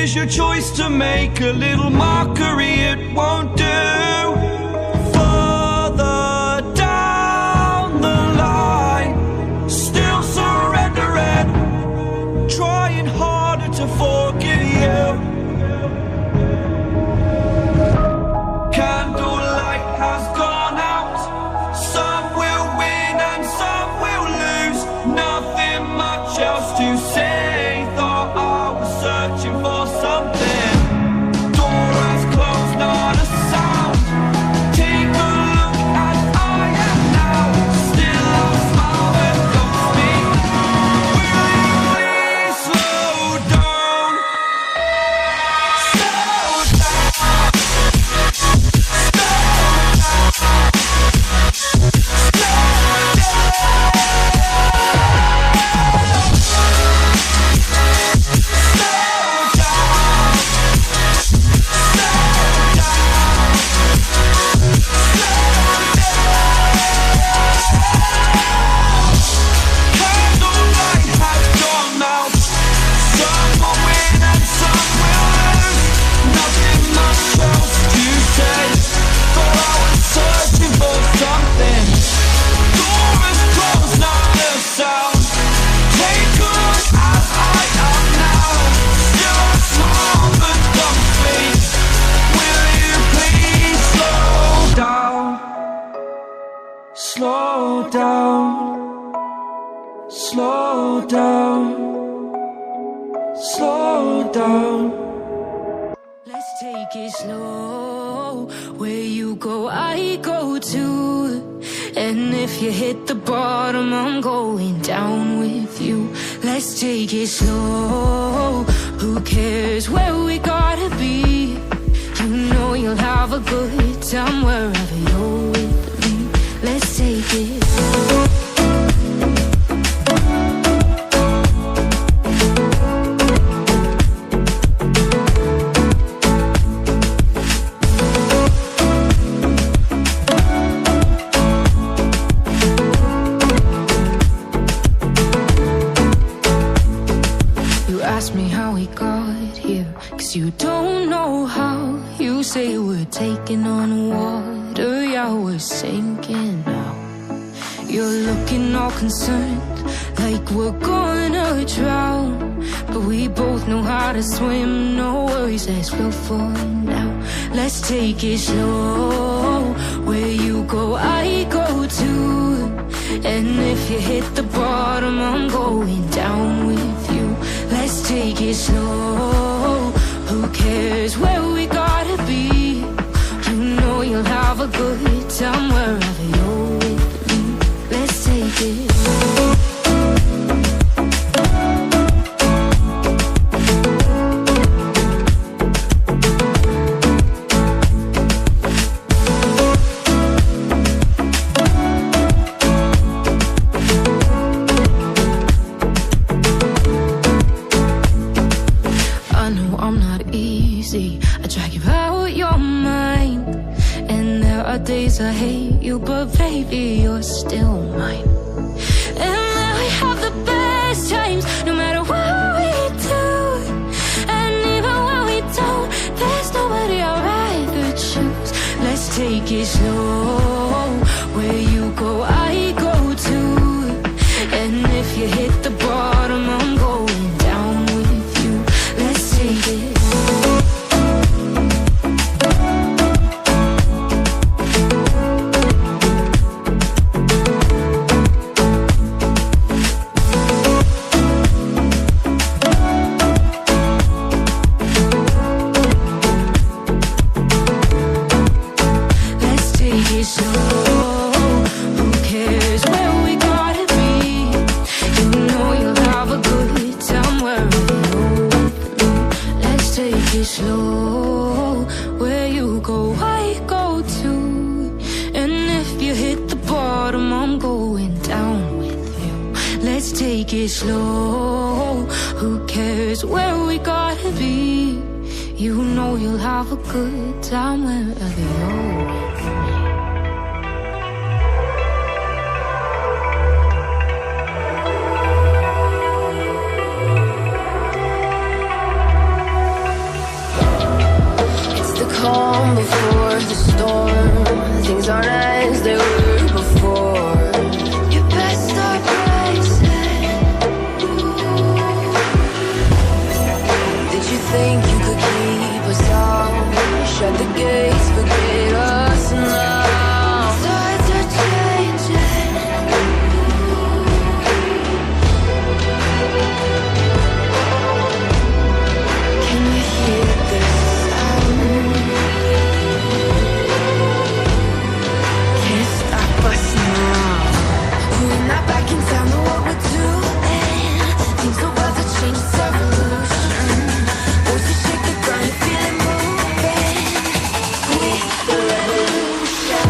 is your choice to make. A little mockery, it won't do. Further down the line, still surrendering, trying harder to forgive you. Candlelight has gone out. Some will win and some will lose. Nothing much else to say. Thought I was searching for something. Door has closed, not a sound. Take a look as I am now. Still I smile when comes me. Will you please slow down? Slow down. Slow down, slow down, slow down. Let's take it slow. Where you go, I go too. And if you hit the bottom, I'm going down with you. Let's take it slow. Who cares where we gotta be? You know you'll have a good time wherever you're with me. Let's take it slow. Ask me how we got here, 'cause you don't know how. You say we're taking on water, yeah, we're sinking now. You're looking all concerned, like we're gonna drown. But we both know how to swim, no worries, let's go for now. Let's take it slow. Where you go, I go too. And if you hit the bottom, I'm going down with you. Let's take it slow. Who cares where we gotta be? You know you'll have a good time wherever you're with me. Let's take it slow. Days I hate you, but baby, you're still mine. And we have the best times, no matter what we do. And even when we don't, there's nobody I'd rather choose. Let's take it slow. Where you go, I go too. And if you hit the bottom, I'm going down with you. Let's take it slow. Slow, who cares where we gotta be? You know you'll have a good time wherever you're with me. change aren't as they were before. You best start racing. Did you think you could keep us out? Shut the gates, forget us now. Tides are changing. Can you hear the sound? Can't stop us now. We're not back in town, know what we're doing. Things are about to change, it's a revolution. Voices shake the ground, you feel it moving. With the revolution.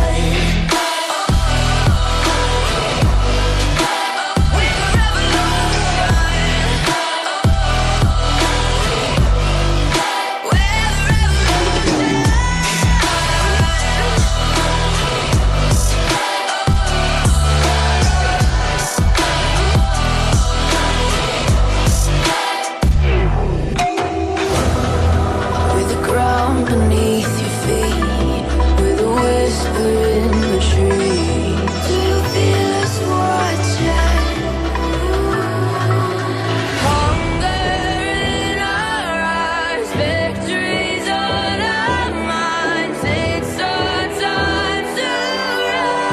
With the ground beneath your feet, with a whisper in the trees. Do you feel us watching? Hunger in our eyes, victories on our minds. It's our time to rise.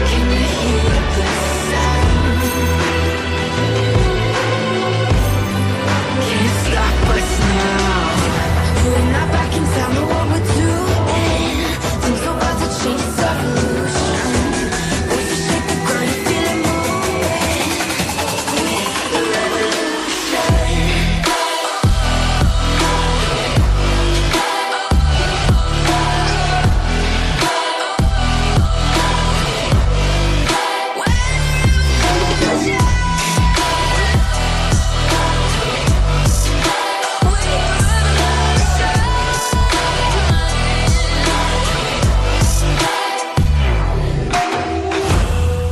Can you hear the sound? Can't stop us now. We're not back in town, know what we're doing. Things are about to change, it's a revolution. Voices shake the ground, you feel it moving. With the revolution.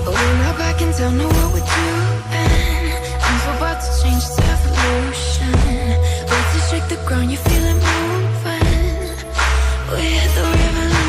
We're not back in town, know what we're doing. Things are about to change, it's evolution. Voices shake the ground, you feel it moving. With the revolution.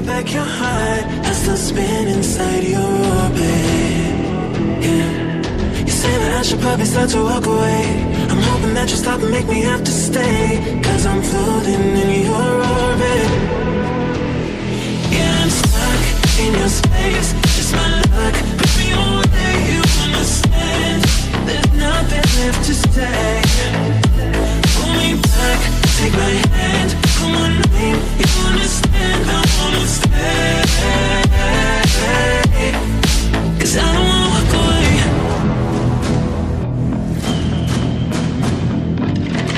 back your heart. I still spin inside your orbit. Yeah. You say that I should probably start to walk away. I'm hoping that you'll stop and make me have to stay. Cause I'm floating in your orbit. Yeah, I'm stuck in your space. It's my luck, put me away, you understand. There's nothing left to say. Pull me back, take my hand, call my name, you understand, I wanna stay. Cause I don't wanna walk away.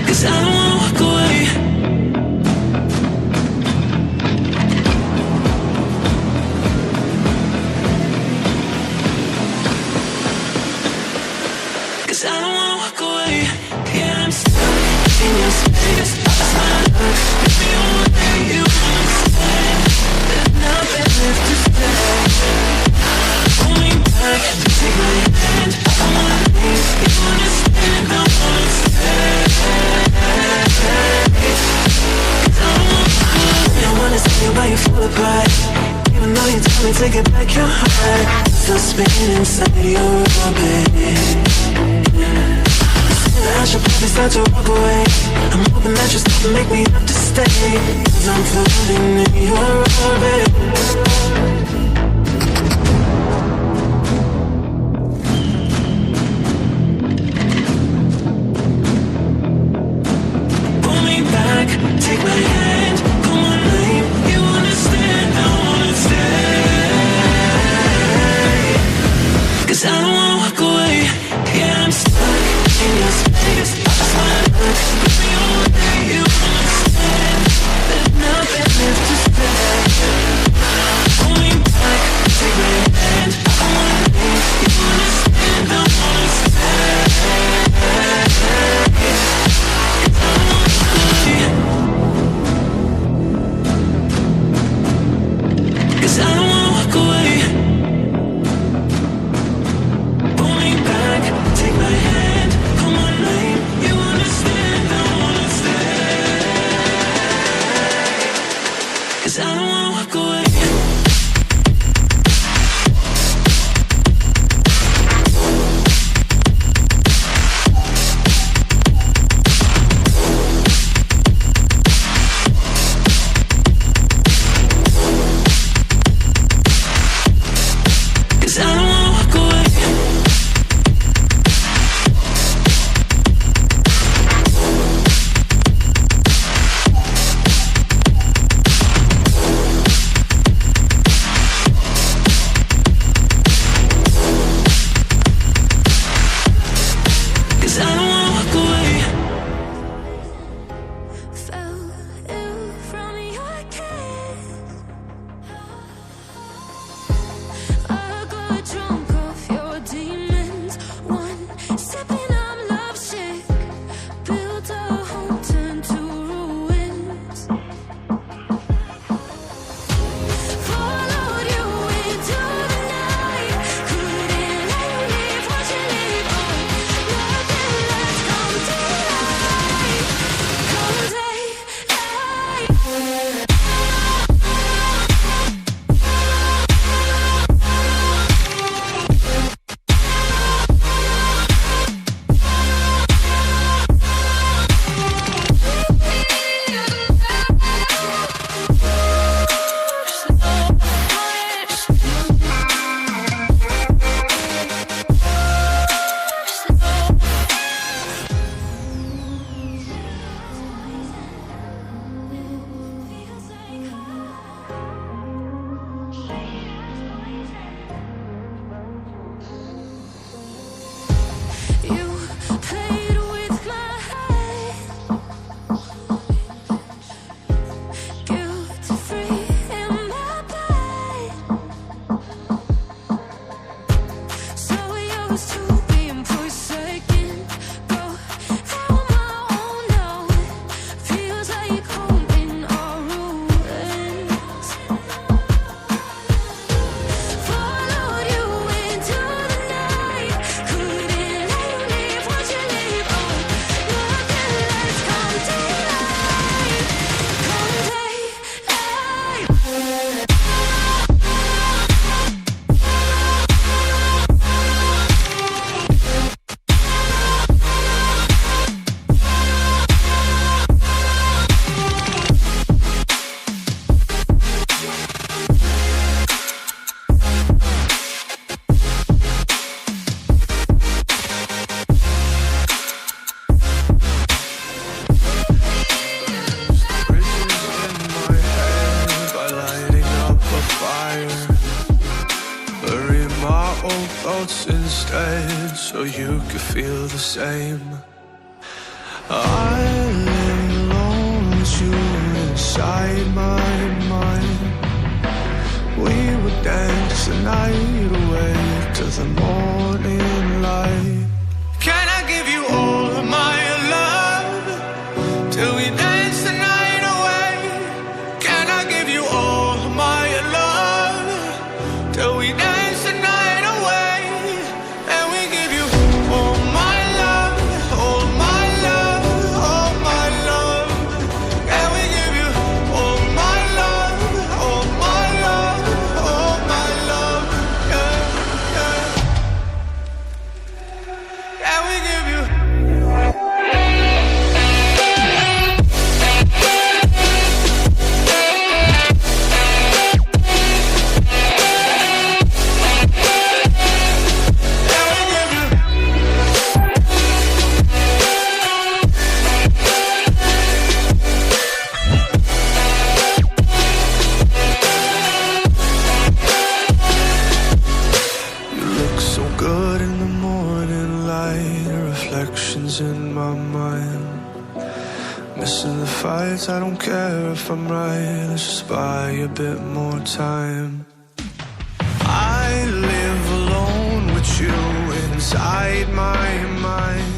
Cause I don't wanna walk away. Cause I don't wanna walk away. Yeah, I'm stuck in your space. It's my luck, put me away, you understand. There's nothing left to say. Pull me back, take my hand, I wanna leave, you understand, I wanna stay. Cause I don't wanna walk away. I wanna see you while you fall apart. Even though you told me to get back your heart, still spinning inside your orbit. I should probably start to walk away. I'm hoping that you'll stop and make me have to stay. Cause I'm floating in your orbit. Pull me back, take my hand, call my name, you understand, I wanna stay. Cause I don't wanna walk away. Yeah, I'm stuck in your space. I wanna look, put me away, you understand. There's nothing left to say. Pull me back. old thoughts instead, so you could feel the same. I lay alone with you inside my mind. We would dance the night away to the morning light. Can I give you all of my love till we dance the night away? Can I give you all of my love till we dance the night away? And we give you all my love, all my love, all my love. And we give you all my love, all my love, all my love. Yeah, yeah. And we give you. Good in the morning light, reflections in my mind. Missing the fights, I don't care if I'm right. Let's just buy a bit more time. I live alone with you inside my mind.